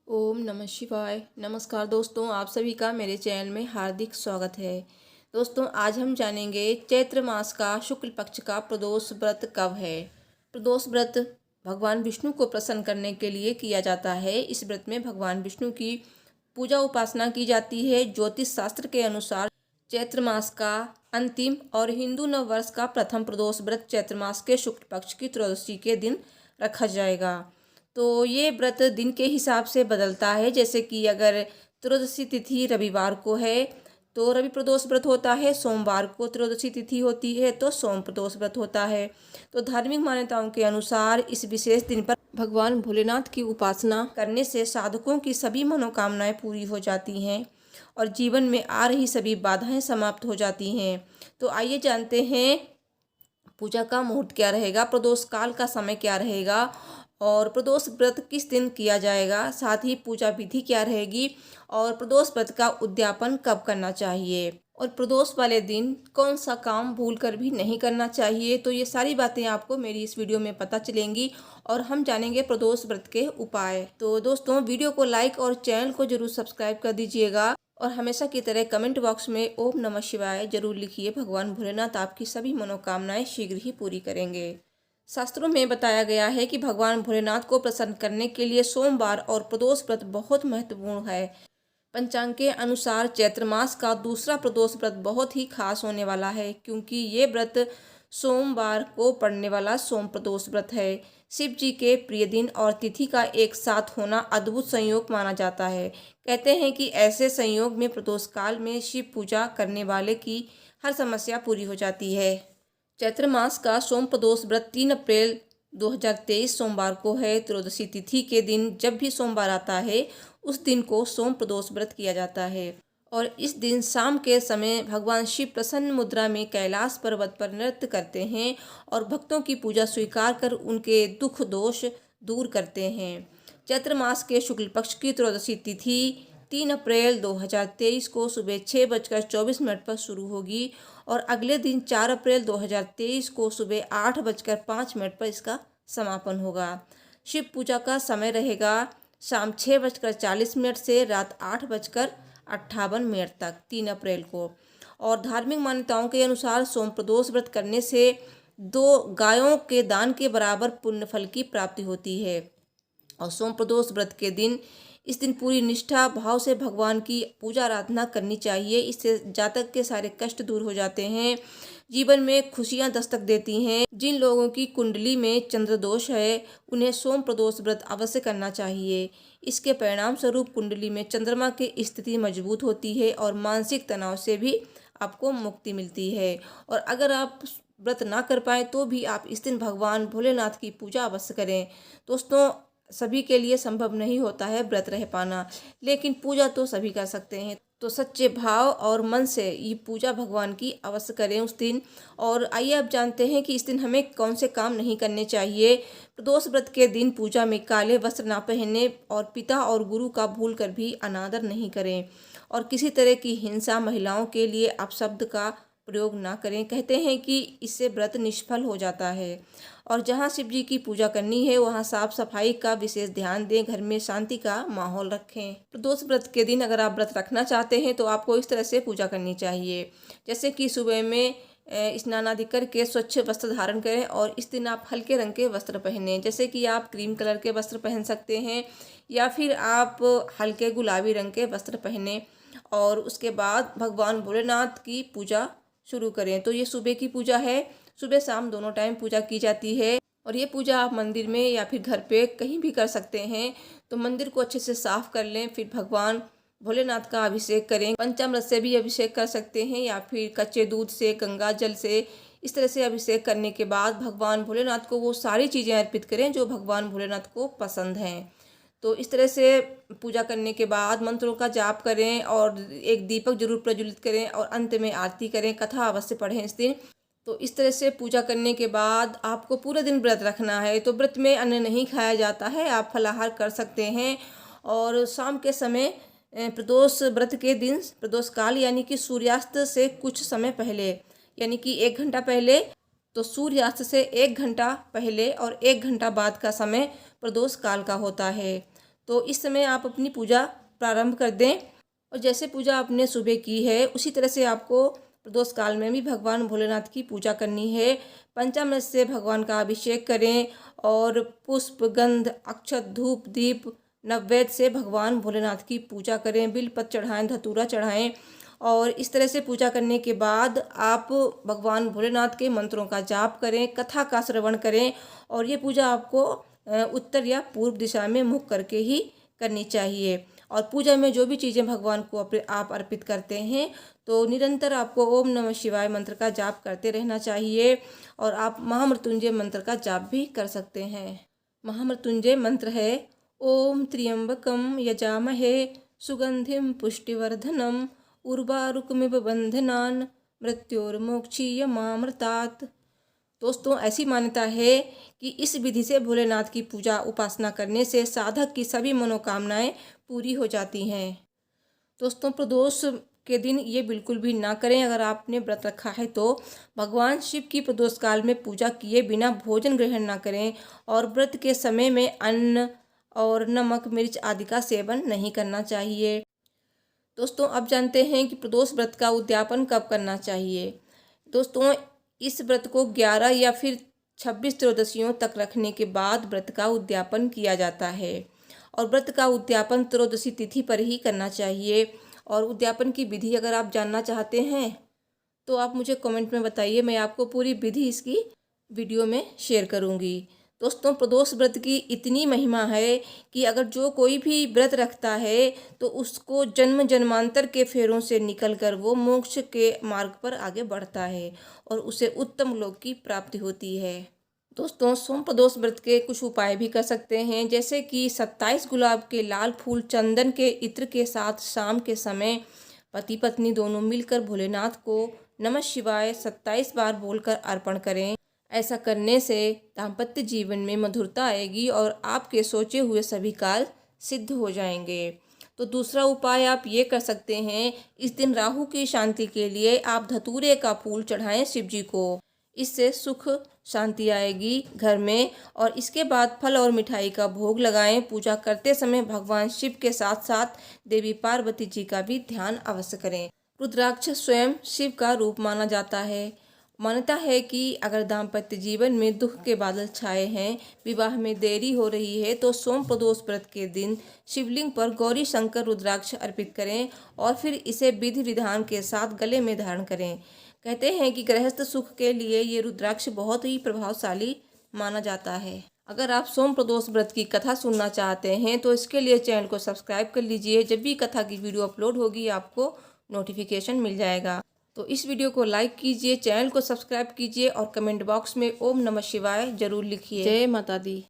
ओम नमः शिवाय। नमस्कार दोस्तों, आप सभी का मेरे चैनल में हार्दिक स्वागत है। दोस्तों, आज हम जानेंगे चैत्र मास का शुक्ल पक्ष का प्रदोष व्रत कब है। प्रदोष व्रत भगवान विष्णु को प्रसन्न करने के लिए किया जाता है। इस व्रत में भगवान विष्णु की पूजा उपासना की जाती है। ज्योतिष शास्त्र के अनुसार चैत्र मास का अंतिम और हिंदू नव वर्ष का प्रथम प्रदोष व्रत चैत्र मास के शुक्ल पक्ष की त्रयोदशी के दिन रखा जाएगा। तो ये व्रत दिन के हिसाब से बदलता है। जैसे कि अगर त्रयोदशी तिथि रविवार को है तो रवि प्रदोष व्रत होता है। सोमवार को त्रयोदशी तिथि होती है तो सोम प्रदोष व्रत होता है। तो धार्मिक मान्यताओं के अनुसार इस विशेष दिन पर भगवान भोलेनाथ की उपासना करने से साधकों की सभी मनोकामनाएं पूरी हो जाती हैं और जीवन में आ रही सभी बाधाएं समाप्त हो जाती हैं। तो आइए जानते हैं पूजा का मुहूर्त क्या रहेगा, प्रदोष काल का समय क्या रहेगा और प्रदोष व्रत किस दिन किया जाएगा, साथ ही पूजा विधि क्या रहेगी और प्रदोष व्रत का उद्यापन कब करना चाहिए और प्रदोष वाले दिन कौन सा काम भूल कर भी नहीं करना चाहिए। तो ये सारी बातें आपको मेरी इस वीडियो में पता चलेंगी और हम जानेंगे प्रदोष व्रत के उपाय। तो दोस्तों, वीडियो को लाइक और चैनल को जरूर सब्सक्राइब कर दीजिएगा और हमेशा की तरह कमेंट बॉक्स में ओम नमः शिवाय जरूर लिखिए। भगवान भोलेनाथ आपकी सभी मनोकामनाएं शीघ्र ही पूरी करेंगे। शास्त्रों में बताया गया है कि भगवान भोलेनाथ को प्रसन्न करने के लिए सोमवार और प्रदोष व्रत बहुत महत्वपूर्ण है। पंचांग के अनुसार चैत्र मास का दूसरा प्रदोष व्रत बहुत ही खास होने वाला है, क्योंकि ये व्रत सोमवार को पड़ने वाला सोम प्रदोष व्रत है। शिव जी के प्रिय दिन और तिथि का एक साथ होना अद्भुत संयोग माना जाता है। कहते हैं कि ऐसे संयोग में प्रदोष काल में शिव पूजा करने वाले की हर समस्या पूरी हो जाती है। चैत्र मास का सोम प्रदोष व्रत 3 अप्रैल 2023 सोमवार को है। त्रयोदशी तिथि के दिन जब भी सोमवार आता है उस दिन को सोम प्रदोष व्रत किया जाता है और इस दिन शाम के समय भगवान शिव प्रसन्न मुद्रा में कैलाश पर्वत पर नृत्य करते हैं और भक्तों की पूजा स्वीकार कर उनके दुख दोष दूर करते हैं। चैत्र मास के शुक्ल पक्ष की त्रयोदशी तिथि 3 अप्रैल 2023 को सुबह 6:24 पर शुरू होगी और अगले दिन 4 अप्रैल 2023 को सुबह 8:05 पर इसका समापन होगा। शिव पूजा का समय रहेगा शाम 6:40 से रात 8:58 तक 3 अप्रैल को। और धार्मिक मान्यताओं के अनुसार सोम प्रदोष व्रत करने से 2 गायों के दान के बराबर पुण्य फल की प्राप्ति होती है। और सोम प्रदोष व्रत के दिन इस दिन पूरी निष्ठा भाव से भगवान की पूजा आराधना करनी चाहिए। इससे जातक के सारे कष्ट दूर हो जाते हैं, जीवन में खुशियां दस्तक देती हैं। जिन लोगों की कुंडली में चंद्र दोष है उन्हें सोम प्रदोष व्रत अवश्य करना चाहिए। इसके परिणाम स्वरूप कुंडली में चंद्रमा की स्थिति मजबूत होती है और मानसिक तनाव से भी आपको मुक्ति मिलती है। और अगर आप व्रत ना कर पाए तो भी आप इस दिन भगवान भोलेनाथ की पूजा अवश्य करें। दोस्तों, सभी के लिए संभव नहीं होता है व्रत रह पाना, लेकिन पूजा तो सभी कर सकते हैं। तो सच्चे भाव और मन से ये पूजा भगवान की अवश्य करें उस दिन। और आइए अब जानते हैं कि इस दिन हमें कौन से काम नहीं करने चाहिए। प्रदोष व्रत के दिन पूजा में काले वस्त्र ना पहने और पिता और गुरु का भूल कर भी अनादर नहीं करें और किसी तरह की हिंसा, महिलाओं के लिए अपशब्द का प्रयोग ना करें। कहते हैं कि इससे व्रत निष्फल हो जाता है। और जहाँ शिव जी की पूजा करनी है वहाँ साफ सफाई का विशेष ध्यान दें, घर में शांति का माहौल रखें। प्रदोष व्रत के दिन अगर आप व्रत रखना चाहते हैं तो आपको इस तरह से पूजा करनी चाहिए। जैसे कि सुबह में स्नान आदि करके स्वच्छ वस्त्र धारण करें और इस दिन आप हल्के रंग के वस्त्र पहनें। जैसे कि आप क्रीम कलर के वस्त्र पहन सकते हैं या फिर आप हल्के गुलाबी रंग के वस्त्र पहने और उसके बाद भगवान भोलेनाथ की पूजा शुरू करें। तो ये सुबह की पूजा है, सुबह शाम दोनों टाइम पूजा की जाती है और ये पूजा आप मंदिर में या फिर घर पे कहीं भी कर सकते हैं। तो मंदिर को अच्छे से साफ कर लें, फिर भगवान भोलेनाथ का अभिषेक करें। पंचामृत से भी अभिषेक कर सकते हैं या फिर कच्चे दूध से, गंगा जल से, इस तरह से अभिषेक करने के बाद भगवान भोलेनाथ को वो सारी चीज़ें अर्पित करें जो भगवान भोलेनाथ को पसंद हैं। तो इस तरह से पूजा करने के बाद मंत्रों का जाप करें और एक दीपक जरूर प्रज्वलित करें और अंत में आरती करें, कथा अवश्य पढ़ें इस दिन। तो इस तरह से पूजा करने के बाद आपको पूरा दिन व्रत रखना है। तो व्रत में अन्न नहीं खाया जाता है, आप फलाहार कर सकते हैं। और शाम के समय प्रदोष व्रत के दिन प्रदोष काल यानी कि सूर्यास्त से कुछ समय पहले यानी कि 1 घंटा पहले, तो सूर्यास्त से 1 घंटा पहले और 1 घंटा बाद का समय प्रदोष काल का होता है। तो इस समय आप अपनी पूजा प्रारंभ कर दें। और जैसे पूजा आपने सुबह की है उसी तरह से आपको प्रदोष काल में भी भगवान भोलेनाथ की पूजा करनी है। पंचामृत से भगवान का अभिषेक करें और पुष्प, गंध, अक्षत, धूप, दीप, नैवेद्य से भगवान भोलेनाथ की पूजा करें। बिलपत्र चढ़ाएं, धतूरा चढ़ाएं। और इस तरह से पूजा करने के बाद आप भगवान भोलेनाथ के मंत्रों का जाप करें, कथा का श्रवण करें। और ये पूजा आपको उत्तर या पूर्व दिशा में मुख करके ही करनी चाहिए। और पूजा में जो भी चीज़ें भगवान को आप अर्पित करते हैं तो निरंतर आपको ओम नमः शिवाय मंत्र का जाप करते रहना चाहिए। और आप महामृत्युंजय मंत्र का जाप भी कर सकते हैं। महामृत्युंजय मंत्र है ओम त्र्यंबकम यजामहे सुगंधिम पुष्टिवर्धनम उर्वारुकमिव बंधनान मृत्योर्मोक्षीयमामृतात्। दोस्तों, ऐसी मान्यता है कि इस विधि से भोलेनाथ की पूजा उपासना करने से साधक की सभी मनोकामनाएं पूरी हो जाती हैं। दोस्तों, प्रदोष के दिन ये बिल्कुल भी ना करें। अगर आपने व्रत रखा है तो भगवान शिव की प्रदोष काल में पूजा किए बिना भोजन ग्रहण ना करें। और व्रत के समय में अन्न और नमक, मिर्च आदि का सेवन नहीं करना चाहिए। दोस्तों, अब जानते हैं कि प्रदोष व्रत का उद्यापन कब करना चाहिए। दोस्तों, इस व्रत को 11 या फिर 26 त्रयोदशियों तक रखने के बाद व्रत का उद्यापन किया जाता है। और व्रत का उद्यापन त्रयोदशी तिथि पर ही करना चाहिए। और उद्यापन की विधि अगर आप जानना चाहते हैं तो आप मुझे कमेंट में बताइए, मैं आपको पूरी विधि इसकी वीडियो में शेयर करूंगी। दोस्तों, प्रदोष व्रत की इतनी महिमा है कि अगर जो कोई भी व्रत रखता है तो उसको जन्म जन्मांतर के फेरों से निकलकर वो मोक्ष के मार्ग पर आगे बढ़ता है और उसे उत्तम लोक की प्राप्ति होती है। दोस्तों, सोम प्रदोष व्रत के कुछ उपाय भी कर सकते हैं, जैसे कि 27 गुलाब के लाल फूल चंदन के इत्र के साथ शाम के समय पति पत्नी दोनों मिलकर भोलेनाथ को नमः शिवाय 27 बार बोलकर अर्पण करें। ऐसा करने से दाम्पत्य जीवन में मधुरता आएगी और आपके सोचे हुए सभी कार्य सिद्ध हो जाएंगे। तो दूसरा उपाय आप ये कर सकते हैं, इस दिन राहु की शांति के लिए आप धतूरे का फूल चढ़ाएं शिव जी को। इससे सुख शांति आएगी घर में। और इसके बाद फल और मिठाई का भोग लगाएं। पूजा करते समय भगवान शिव के साथ साथ देवी पार्वती जी का भी ध्यान अवश्य करें। रुद्राक्ष स्वयं शिव का रूप माना जाता है। मान्यता है कि अगर दाम्पत्य जीवन में दुख के बादल छाए हैं, विवाह में देरी हो रही है, तो सोम प्रदोष व्रत के दिन शिवलिंग पर गौरी शंकर रुद्राक्ष अर्पित करें और फिर इसे विधि विधान के साथ गले में धारण करें। कहते हैं कि गृहस्थ सुख के लिए ये रुद्राक्ष बहुत ही प्रभावशाली माना जाता है। अगर आप सोम प्रदोष व्रत की कथा सुनना चाहते हैं तो इसके लिए चैनल को सब्सक्राइब कर लीजिए। जब भी कथा की वीडियो अपलोड होगी आपको नोटिफिकेशन मिल जाएगा। तो इस वीडियो को लाइक कीजिए, चैनल को सब्सक्राइब कीजिए और कमेंट बॉक्स में ओम नमः शिवाय जरूर लिखिए। जय माता दी।